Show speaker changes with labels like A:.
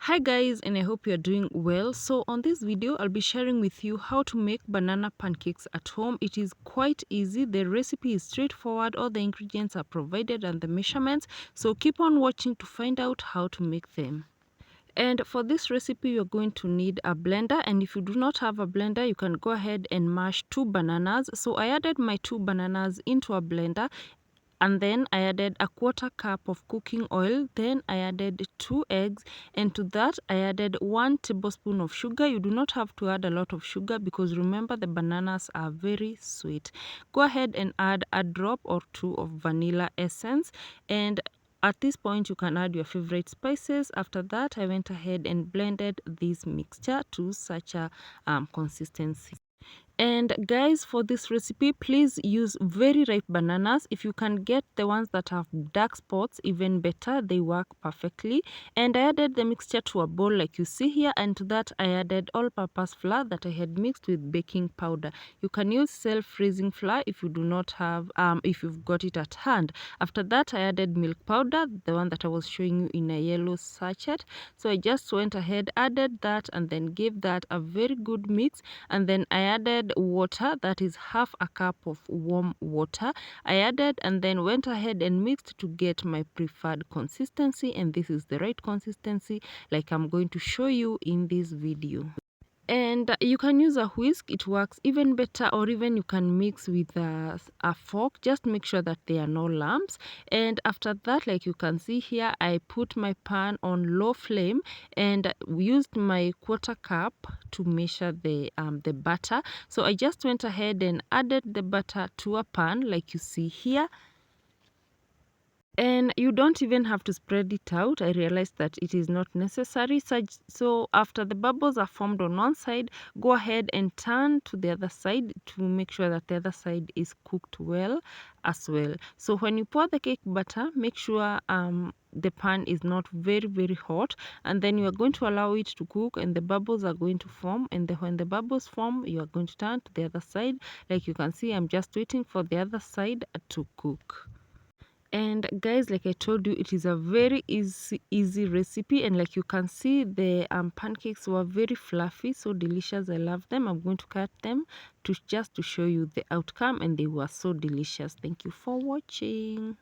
A: Hi guys, and I hope you're doing well. So on this video I'll be sharing with you how to make banana pancakes at home. It is quite easy. The recipe is straightforward. All the ingredients are provided and the measurements, so keep on watching to find out how to make them. And for this recipe you're going to need a blender, and if you do not have a blender you can go ahead and mash 2 bananas. So I added my 2 bananas into a blender, and then I added a 1/4 cup of cooking oil. Then I added 2 eggs, and to that I added 1 tablespoon of sugar. You do not have to add a lot of sugar because remember the bananas are very sweet. Go ahead and add a drop or 2 of vanilla essence, and at this point you can add your favorite spices. After that I went ahead and blended this mixture to such a consistency. And guys, for this recipe please use very ripe bananas. If you can get the ones that have dark spots, even better, they work perfectly. And I added the mixture to a bowl like you see here, and to that I added all-purpose flour that I had mixed with baking powder. You can use self-freezing flour if you do not have if you've got it at hand. After that I added milk powder, the one that I was showing you in a yellow sachet. So I just went ahead, added that, and then gave that a very good mix. And then I added water, that is half a cup of warm water. I added and then went ahead and mixed to get my preferred consistency, and this is the right consistency like I'm going to show you in this video. And you can use a whisk, it works even better, or even you can mix with a fork. Just make sure that there are no lumps. And after that, like you can see here, I put my pan on low flame and used my 1/4 cup to measure the butter. So I just went ahead and added the butter to a pan like you see here. And you don't even have to spread it out. I realized that it is not necessary. So after the bubbles are formed on one side, go ahead and turn to the other side to make sure that the other side is cooked well as well. So when you pour the cake batter, make sure the pan is not very hot, and then you are going to allow it to cook, and the bubbles are going to form. And when the bubbles form, you are going to turn to the other side. Like you can see, I'm just waiting for the other side to cook. And guys, like I told you, it is a very easy recipe, and like you can see, the pancakes were very fluffy, so delicious. I love them. I'm going to cut them to just to show you the outcome, and they were so delicious. Thank you for watching.